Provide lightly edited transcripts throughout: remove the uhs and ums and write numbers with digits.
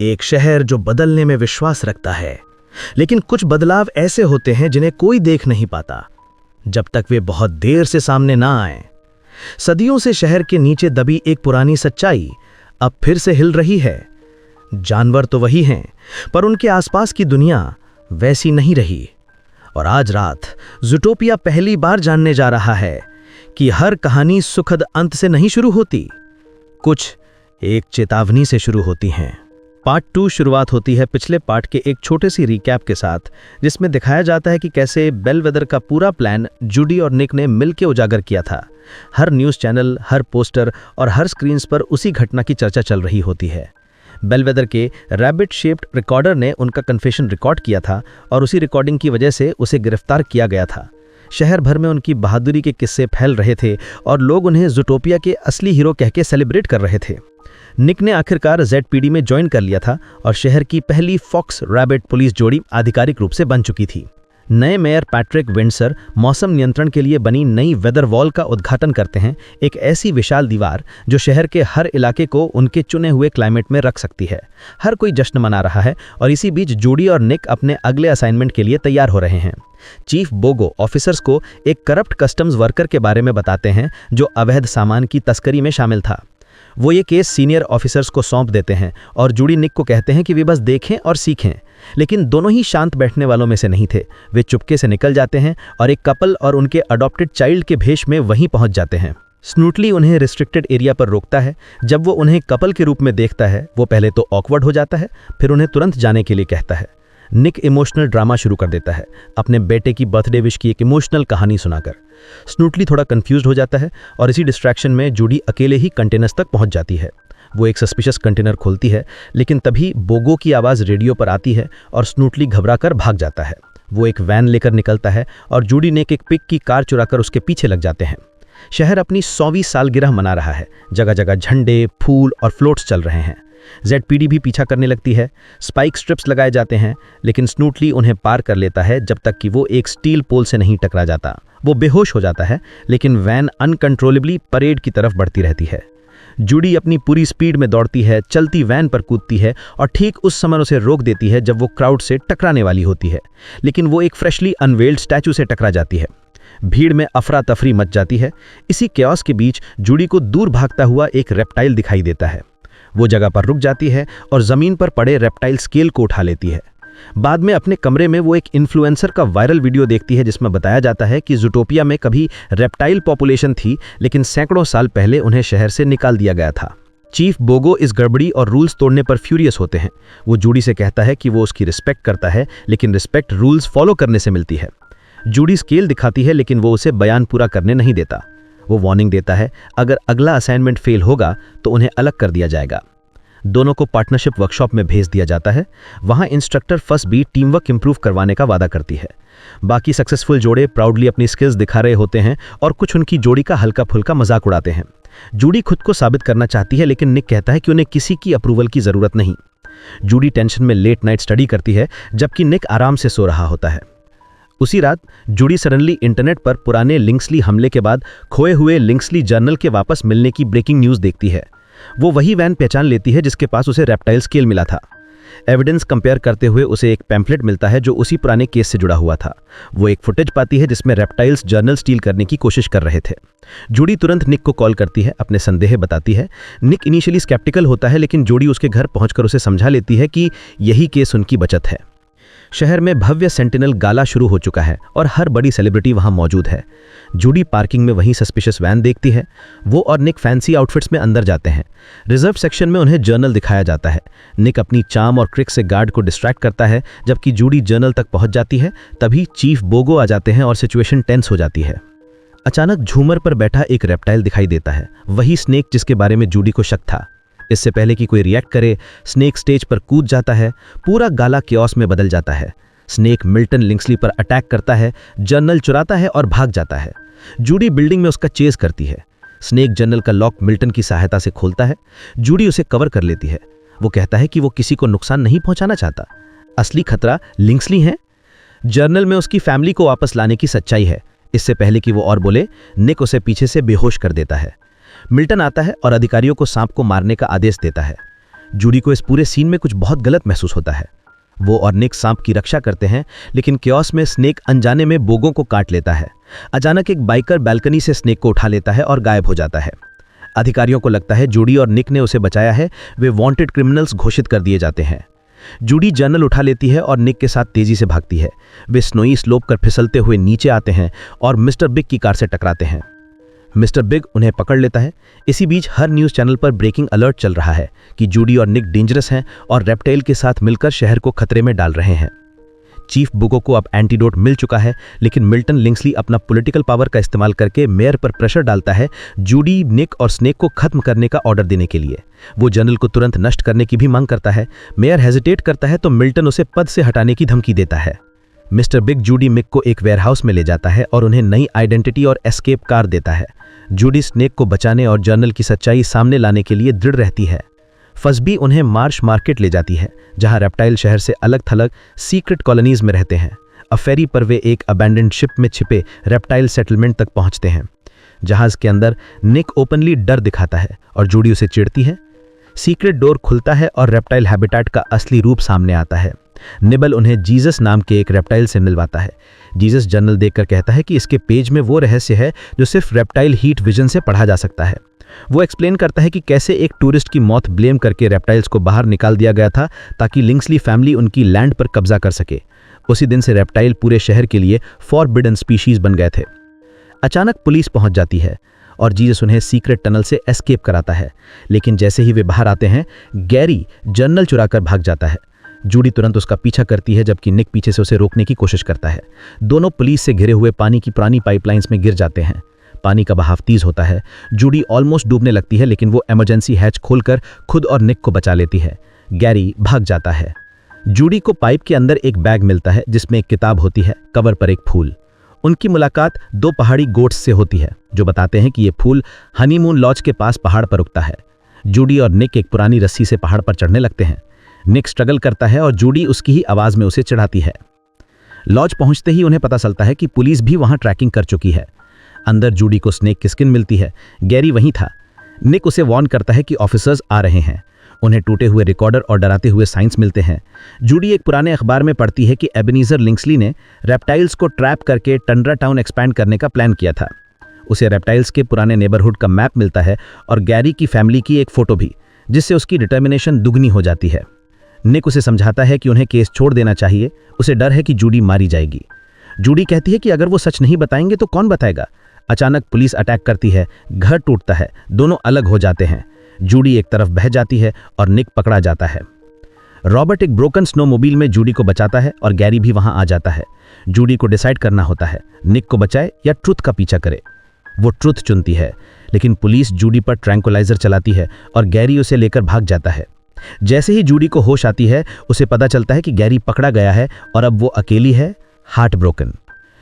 एक शहर जो बदलने में विश्वास रखता है, लेकिन कुछ बदलाव ऐसे होते हैं जिन्हें कोई देख नहीं पाता जब तक वे बहुत देर से सामने ना आए। सदियों से शहर के नीचे दबी एक पुरानी सच्चाई अब फिर से हिल रही है। जानवर तो वही हैं, पर उनके आसपास की दुनिया वैसी नहीं रही। और आज रात ज़ूटोपिया पहली बार जानने जा रहा है कि हर कहानी सुखद अंत से नहीं शुरू होती, कुछ एक चेतावनी से शुरू होती हैं। पार्ट 2 शुरुआत होती है पिछले पार्ट के एक छोटे सी रिकैप के साथ, जिसमें दिखाया जाता है कि कैसे बेलवेदर का पूरा प्लान जूडी और निक ने मिलकर उजागर किया था। हर न्यूज़ चैनल, हर पोस्टर और हर स्क्रीन्स पर उसी घटना की चर्चा चल रही होती है। बेलवेदर के रैबिट शेप्ड रिकॉर्डर ने उनका कन्फेशन रिकॉर्ड किया था और उसी रिकॉर्डिंग की वजह से उसे गिरफ्तार किया गया था। शहर भर में उनकी बहादुरी के किस्से फैल रहे थे और लोग उन्हें ज़ूटोपिया के असली हीरो कहके सेलिब्रेट कर रहे थे। निक ने आखिरकार ZPD में ज्वाइन कर लिया था और शहर की पहली फॉक्स रैबिट पुलिस जोड़ी आधिकारिक रूप से बन चुकी थी। नए मेयर पैट्रिक विंडसर मौसम नियंत्रण के लिए बनी नई वेदर वॉल का उद्घाटन करते हैं, एक ऐसी विशाल दीवार जो शहर के हर इलाके को उनके चुने हुए क्लाइमेट में रख सकती है। हर कोई जश्न मना रहा है और इसी बीच जूडी और निक अपने अगले असाइनमेंट के लिए तैयार हो रहे हैं। चीफ बोगो ऑफिसर्स को एक करप्ट कस्टम्स वर्कर के बारे में बताते हैं जो अवैध सामान की तस्करी में शामिल था। वो ये केस सीनियर ऑफिसर्स को सौंप देते हैं और जूडी निक को कहते हैं कि वे बस देखें और सीखें, लेकिन दोनों ही शांत बैठने वालों में से नहीं थे। वे चुपके से निकल जाते हैं और एक कपल और उनके अडॉप्टेड चाइल्ड के भेष में वहीं पहुंच जाते हैं। स्नूटली उन्हें रिस्ट्रिक्टेड एरिया पर रोकता है। जब वो उन्हें कपल के रूप में देखता है, वो पहले तो ऑकवर्ड हो जाता है, फिर उन्हें तुरंत जाने के लिए कहता है। निक इमोशनल ड्रामा शुरू कर देता है, अपने बेटे की बर्थडे विश की एक इमोशनल कहानी सुनाकर। स्नूटली थोड़ा कंफ्यूज्ड हो जाता है और इसी डिस्ट्रैक्शन में जूडी अकेले ही कंटेनर्स तक पहुंच जाती है। वो एक सस्पिशियस कंटेनर खोलती है, लेकिन तभी बोगो की आवाज़ रेडियो पर आती है और स्नूटली घबराकर भाग जाता है। वो एक वैन लेकर निकलता है और जूडी ने एक पिग की कार चुराकर उसके पीछे लग जाते हैं। शहर अपनी 100वीं सालगिरह मना रहा है। जगह जगह झंडे, फूल और फ्लोट्स चल रहे हैं। ZPD भी पीछा करने लगती है। स्पाइक स्ट्रिप्स लगाए जाते हैं, लेकिन स्नूटली उन्हें पार कर लेता है जब तक कि वो एक स्टील पोल से नहीं टकरा जाता। वो बेहोश हो जाता है, लेकिन वैन अनकंट्रोलेबली परेड की तरफ बढ़ती रहती है। जूडी अपनी पूरी स्पीड में दौड़ती है, चलती वैन पर कूदती है और ठीक उस समय उसे रोक देती है जब वो क्राउड से टकराने वाली होती है, लेकिन वो एक फ्रेशली अनवेल्ड स्टैचू से टकरा जाती है। भीड़ में अफरा तफरी मच जाती है। इसी केओस के बीच जूडी को दूर भागता हुआ एक रेप्टाइल दिखाई देता है। वो जगह पर रुक जाती है और ज़मीन पर पड़े रेप्टाइल स्केल को उठा लेती है। बाद में अपने कमरे में वो एक इन्फ्लुएंसर का वायरल वीडियो देखती है जिसमें बताया जाता है कि ज़ूटोपिया में कभी रेप्टाइल पॉपुलेशन थी, लेकिन सैकड़ों साल पहले उन्हें शहर से निकाल दिया गया था। चीफ बोगो इस गड़बड़ी और रूल्स तोड़ने पर फ्यूरियस होते हैं। वो जूडी से कहता है कि वो उसकी रिस्पेक्ट करता है, लेकिन रिस्पेक्ट रूल्स फॉलो करने से मिलती है। जूडी स्केल दिखाती है, लेकिन वो उसे बयान पूरा करने नहीं देता। वो वार्निंग देता है, अगर अगला असाइनमेंट फेल होगा तो उन्हें अलग कर दिया जाएगा। दोनों को पार्टनरशिप वर्कशॉप में भेज दिया जाता है। वहां इंस्ट्रक्टर फर्स्ट भी टीम वर्क इंप्रूव करवाने का वादा करती है। बाकी सक्सेसफुल जोड़े प्राउडली अपनी स्किल्स दिखा रहे होते हैं और कुछ उनकी जोड़ी का हल्का फुल्का मजाक उड़ाते हैं। जूडी खुद को साबित करना चाहती है, लेकिन निक कहता है कि उन्हें किसी की अप्रूवल की जरूरत नहीं। जूडी टेंशन में लेट नाइट स्टडी करती है, जबकि निक आराम से सो रहा होता है। उसी रात जूडी सडनली इंटरनेट पर पुराने लिंक्सली हमले के बाद खोए हुए लिंक्सली जर्नल के वापस मिलने की ब्रेकिंग न्यूज़ देखती है। वो वही वैन पहचान लेती है जिसके पास उसे रेप्टाइल स्केल मिला था। एविडेंस कंपेयर करते हुए उसे एक पैम्फलेट मिलता है जो उसी पुराने केस से जुड़ा हुआ था। वो एक फुटेज पाती है जिसमें रेप्टाइल्स जर्नल स्टील करने की कोशिश कर रहे थे। जूडी तुरंत निक को कॉल करती है, अपने संदेह बताती है। निक इनिशियली स्केप्टिकल होता है, लेकिन जूडी उसके घर पहुंचकर उसे समझा लेती है कि यही केस उनकी बचत है। शहर में भव्य सेंटिनल गाला शुरू हो चुका है और हर बड़ी सेलिब्रिटी वहां मौजूद है। जूडी पार्किंग में वहीं सस्पिशियस वैन देखती है। वो और निक फैंसी आउटफिट्स में अंदर जाते हैं। रिजर्व सेक्शन में उन्हें जर्नल दिखाया जाता है। निक अपनी चार्म और ट्रिक से गार्ड को डिस्ट्रैक्ट करता है, जबकि जूडी जर्नल तक पहुंच जाती है। तभी चीफ बोगो आ जाते हैं और सिचुएशन टेंस हो जाती है। अचानक झूमर पर बैठा एक रेप्टाइल दिखाई देता है, वही स्नेक जिसके बारे में जूडी को शक था। इससे पहले कि कोई रिएक्ट करे, स्नेक स्टेज पर कूद जाता है। पूरा गाला केओस में बदल जाता है। स्नेक मिल्टन लिंक्सली पर अटैक करता है, जर्नल चुराता है और भाग जाता है। जूडी बिल्डिंग में उसका चेज करती है। स्नेक जर्नल का लॉक मिल्टन की सहायता से खोलता है। जूडी उसे कवर कर लेती है। वो कहता है कि वो किसी को नुकसान नहीं पहुंचाना चाहता। असली खतरा लिंक्सली है। जर्नल में उसकी फैमिली को वापस लाने की सच्चाई है। इससे पहले कि वो और बोले, निक उसे पीछे से बेहोश कर देता है। मिल्टन आता है और अधिकारियों को सांप को मारने का आदेश देता है। जूडी को इस पूरे सीन में कुछ बहुत गलत महसूस होता है। वो और निक सांप की रक्षा करते हैं, लेकिन क्योस में स्नेक अनजाने में बोगों को काट लेता है। अचानक एक बाइकर बालकनी से स्नेक को उठा लेता है और गायब हो जाता है। अधिकारियों को लगता है जूडी और निक ने उसे बचाया है। वे वांटेड क्रिमिनल्स घोषित कर दिए जाते हैं। जूडी जर्नल उठा लेती है और निक के साथ तेजी से भागती है। वे स्नोई स्लोप कर फिसलते हुए नीचे आते हैं और मिस्टर बिग की कार से टकराते हैं। मिस्टर बिग उन्हें पकड़ लेता है। इसी बीच हर न्यूज़ चैनल पर ब्रेकिंग अलर्ट चल रहा है कि जूडी और निक डेंजरस हैं और रेप्टाइल के साथ मिलकर शहर को खतरे में डाल रहे हैं। चीफ बुको को अब एंटीडोट मिल चुका है, लेकिन मिल्टन लिंक्सली अपना पॉलिटिकल पावर का इस्तेमाल करके मेयर पर प्रेशर डालता है जूडी, निक और स्नेक को खत्म करने का ऑर्डर देने के लिए। वो जर्नल को तुरंत नष्ट करने की भी मांग करता है। मेयर हेजिटेट करता है तो मिल्टन उसे पद से हटाने की धमकी देता है। मिस्टर बिग जूडी मिक को एक वेयरहाउस में ले जाता है और उन्हें नई आइडेंटिटी और एस्केप कार देता है। जूडी स्नेक को बचाने और जर्नल की सच्चाई सामने लाने के लिए दृढ़ रहती है। फसबी उन्हें मार्श मार्केट ले जाती है, जहां रेप्टाइल शहर से अलग थलग सीक्रेट कॉलोनीज में रहते हैं। अब फेरी पर वे एक अबैंडन्ड शिप में छिपे रेप्टाइल सेटलमेंट तक पहुंचते हैं। जहाज के अंदर निक ओपनली डर दिखाता है और जूडी उसे चिढ़ती है। सीक्रेट डोर खुलता है और रेप्टाइल हैबिटेट का असली रूप सामने आता है। निबल उन्हें जीसस नाम के एक रेप्टाइल से मिलवाता है। जीसस जर्नल देखकर कहता है कि इसके पेज में वो रहस्य है जो सिर्फ रेप्टाइल हीट विजन से पढ़ा जा सकता है। वो एक्सप्लेन करता है कि कैसे एक टूरिस्ट की मौत ब्लेम करके रेप्टाइल्स को बाहर निकाल दिया गया था ताकि लिंक्सली फैमिली उनकी लैंड पर कब्जा कर सके। उसी दिन से रेप्टाइल पूरे शहर के लिए फॉरबिडन स्पीशीज बन गए थे। अचानक पुलिस पहुंच जाती है और जीसस उन्हें सीक्रेट टनल से एस्केप कराता है, लेकिन जैसे ही वे बाहर आते हैं गैरी जर्नल चुराकर भाग जाता है। जूडी तुरंत उसका पीछा करती है, जबकि निक पीछे से उसे रोकने की कोशिश करता है। दोनों पुलिस से घिरे हुए पानी की पुरानी पाइपलाइंस में गिर जाते हैं। पानी का बहाव तेज होता है। जूडी ऑलमोस्ट डूबने लगती है, लेकिन वो इमरजेंसी हैच खोलकर खुद और निक को बचा लेती है। गैरी भाग जाता है। जूडी को पाइप के अंदर एक बैग मिलता है जिसमें एक किताब होती है, कवर पर एक फूल। उनकी मुलाकात दो पहाड़ी गोट्स से होती है जो बताते हैं कि ये फूल हनीमून लॉज के पास पहाड़ पर उगता है। जूडी और निक एक पुरानी रस्सी से पहाड़ पर चढ़ने लगते हैं। निक स्ट्रगल करता है और जूडी उसकी ही आवाज में उसे चढ़ाती है। लॉज पहुंचते ही उन्हें पता चलता है कि पुलिस भी वहां ट्रैकिंग कर चुकी है। अंदर जूडी को स्नेक की स्किन मिलती है। गैरी वहीं था। निक उसे वार्न करता है कि ऑफिसर्स आ रहे हैं। उन्हें टूटे हुए रिकॉर्डर और डराते हुए साइंस मिलते हैं। जूडी एक पुराने अखबार में पढ़ती है कि एबेनीजर लिंक्सली ने रेप्टाइल्स को ट्रैप करके टंड्रा टाउन एक्सपैंड करने का प्लान किया था। उसे रेप्टाइल्स के पुराने नेबरहुड का मैप मिलता है और गैरी की फैमिली की एक फोटो भी, जिससे उसकी डिटर्मिनेशन दुगनी हो जाती है। निक उसे समझाता है कि उन्हें केस छोड़ देना चाहिए। उसे डर है कि जूडी मारी जाएगी। जूडी कहती है कि अगर वो सच नहीं बताएंगे तो कौन बताएगा। अचानक पुलिस अटैक करती है। घर टूटता है। दोनों अलग हो जाते हैं। जूडी एक तरफ बह जाती है और निक पकड़ा जाता है। रॉबर्ट एक ब्रोकन स्नोमोबाइल में जूडी को बचाता है और गैरी भी वहां आ जाता है। जूडी को डिसाइड करना होता है, निक को बचाए या ट्रुथ का पीछा करे। वो ट्रुथ चुनती है, लेकिन पुलिस जूडी पर ट्रैंकुलाइजर चलाती है और गैरी उसे लेकर भाग जाता है। जैसे ही जूडी को होश आती है, उसे पता चलता है कि गैरी पकड़ा गया है और अब वो अकेली है, हार्ट ब्रोकन।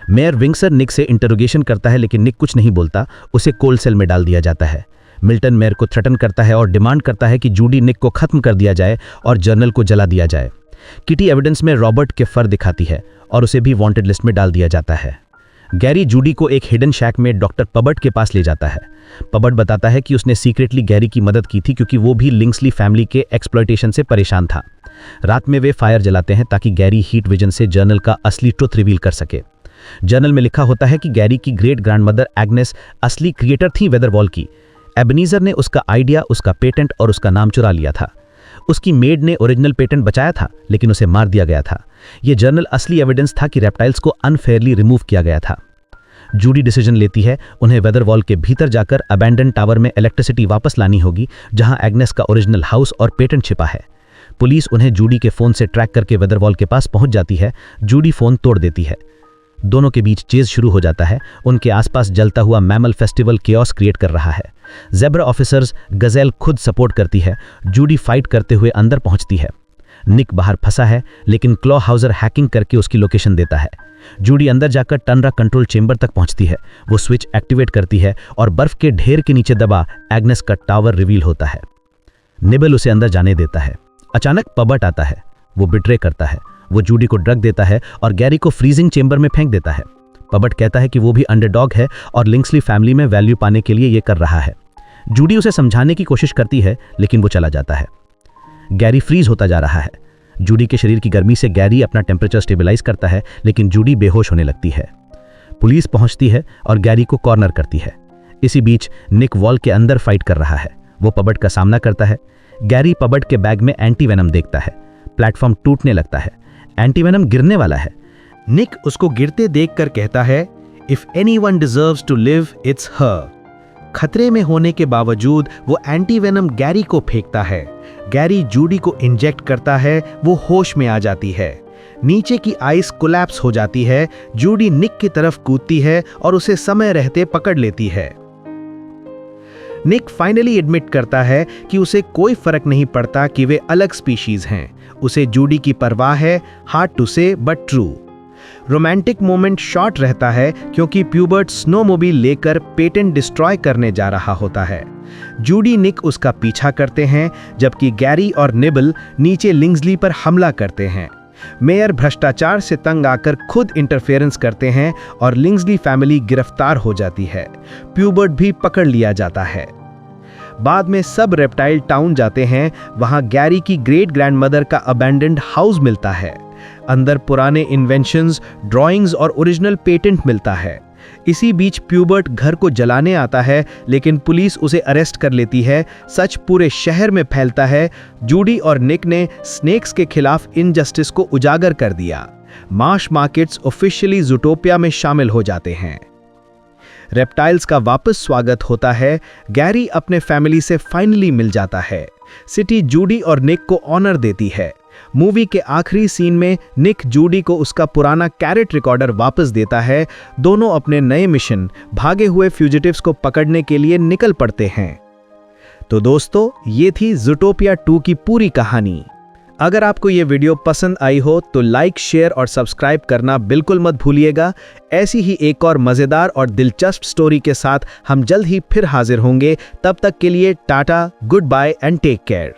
मेयर विंगसर निक से इंटरोगेशन करता है, लेकिन निक कुछ नहीं बोलता। उसे कोल्ड सेल में डाल दिया जाता है। मिल्टन मेयर को थ्रेटन करता है और डिमांड करता है कि जूडी निक को खत्म कर दिया जाए और जर्नल को जला दिया जाए। किटी एविडेंस में रॉबर्ट के फर दिखाती है और उसे भी वांटेड लिस्ट में डाल दिया जाता है। गैरी जूडी को एक हिडन शैक में डॉक्टर पबर्ट के पास ले जाता है। पबर्ट बताता है कि उसने सीक्रेटली गैरी की मदद की थी क्योंकि वो भी लिंक्सली फैमिली के एक्सप्लॉयटेशन से परेशान था। रात में वे फायर जलाते हैं ताकि गैरी हीट विजन से जर्नल का असली ट्रुथ रिवील कर सके। जर्नल में लिखा होता है कि गैरी की ग्रेट ग्रैंडमदर एग्नेस असली क्रिएटर थी वेदरवॉल की। एबेनीजर ने उसका आइडिया, उसका पेटेंट और उसका नाम चुरा लिया था। उसकी मेड ने ओरिजिनल पेटेंट बचाया था, लेकिन उसे मार दिया गया था। यह जर्नल असली एविडेंस था कि रेप्टाइल्स को अनफेयरली रिमूव किया गया था। जूडी डिसीजन लेती है उन्हें वेदरवॉल के भीतर जाकर अबैंडन टावर में इलेक्ट्रिसिटी वापस लानी होगी, जहां एग्नेस का ओरिजिनल हाउस और पेटेंट छिपा है। पुलिस उन्हें जूडी के फोन से ट्रैक करके वेदरवॉल के पास पहुंच जाती है। जूडी फोन तोड़ देती है। दोनों के बीच चेज शुरू हो जाता है। उनके आसपास जलता हुआ मैमल फेस्टिवल केओस क्रिएट कर रहा है। ज़ेब्रा ऑफिसर्स गजेल खुद सपोर्ट करती है। जूडी फाइट करते हुए अंदर पहुंचती है। निक बाहर फंसा है, लेकिन क्लॉ हाउजर हैकिंग करके उसकी लोकेशन देता है। जूडी अंदर जाकर टनरा कंट्रोल चेंबर तक पहुंचती है। वो स्विच एक्टिवेट करती है और बर्फ के ढेर के नीचे दबा एग्नेस का टावर रिवील होता है। निबल उसे अंदर जाने देता है। अचानक पबर्ट आता है। वो बिट्रे करता है। वो जूडी को ड्रग देता है और गैरी को फ्रीजिंग चेंबर में फेंक देता है। पबर्ट कहता है कि वो भी अंडरडॉग है और लिंक्सली फैमिली में वैल्यू पाने के लिए ये कर रहा है। जूडी उसे समझाने की कोशिश करती है, लेकिन वो चला जाता है। गैरी फ्रीज होता जा रहा है। जूडी के शरीर की गर्मी से गैरी अपना टेम्परेचर स्टेबलाइज करता है, लेकिन जूडी बेहोश होने लगती है। पुलिस पहुंचती है और गैरी को कॉर्नर करती है। इसी बीच निक वॉल के अंदर फाइट कर रहा है। वो पबर्ट का सामना करता है। गैरी पबर्ट के बैग में एंटीवेनम देखता है। प्लेटफॉर्म टूटने लगता है। एंटीवेनम गिरने वाला है। निक उसको गिरते देखकर कहता है, if anyone deserves to live it's her. खतरे में होने के बावजूद वो एंटीवेनम गैरी को फेंकता है। गैरी जूडी को इंजेक्ट करता है। वो होश में आ जाती है। नीचे की आइस कोलैप्स हो जाती है। जूडी निक की तरफ कूदती है और उसे समय रहते पकड़ लेती है। निक फाइनली एडमिट करता है कि उसे कोई फर्क नहीं पड़ता कि वे अलग स्पीशीज हैं। उसे जूडी की परवाह है, हार्ड टू से but true. Romantic moment short रहता है क्योंकि प्यूबर्ट स्नोमोबाइल लेकर पेटेंट डिस्ट्रॉय करने जा रहा होता है। जूडी निक उसका पीछा करते हैं, जबकि गैरी और निबल नीचे लिंग्सली पर हमला करते हैं। मेयर भ्रष्टाचार से तंग आकर खुद इंटरफेरेंस करते हैं और लिंग्सली फैमिली गिरफ्तार हो जाती है। प्यूबर्ट भी पकड़ लिया जाता है। बाद में सब रेप्टाइल टाउन जाते हैं। वहां गैरी की ग्रेट ग्रैंडमदर का अबैंडन्ड हाउस मिलता है। अंदर पुराने इन्वेंशंस, ड्राइंग्स और ओरिजिनल पेटेंट मिलता है। इसी बीच प्यूबर्ट घर को जलाने आता है, लेकिन पुलिस उसे अरेस्ट कर लेती है। सच पूरे शहर में फैलता है। जूडी और निक ने स्नेक्स के खिलाफ इनजस्टिस को उजागर कर दिया। मार्श मार्केट्स ऑफिशियली ज़ूटोपिया में शामिल हो जाते हैं। रेप्टाइल्स का वापस स्वागत होता है। गैरी अपने फैमिली से फाइनली मिल जाता है। सिटी जूडी और निक को ऑनर देती है। मूवी के आखिरी सीन में निक जूडी को उसका पुराना कैरेट रिकॉर्डर वापस देता है। दोनों अपने नए मिशन, भागे हुए फ्यूजिटिव्स को पकड़ने के लिए निकल पड़ते हैं। तो दोस्तों, ये थी ज़ूटोपिया 2 की पूरी कहानी। अगर आपको ये वीडियो पसंद आई हो तो लाइक, शेयर और सब्सक्राइब करना बिल्कुल मत भूलिएगा। ऐसी ही एक और मज़ेदार और दिलचस्प स्टोरी के साथ हम जल्द ही फिर हाजिर होंगे। तब तक के लिए tata, good bye and take care.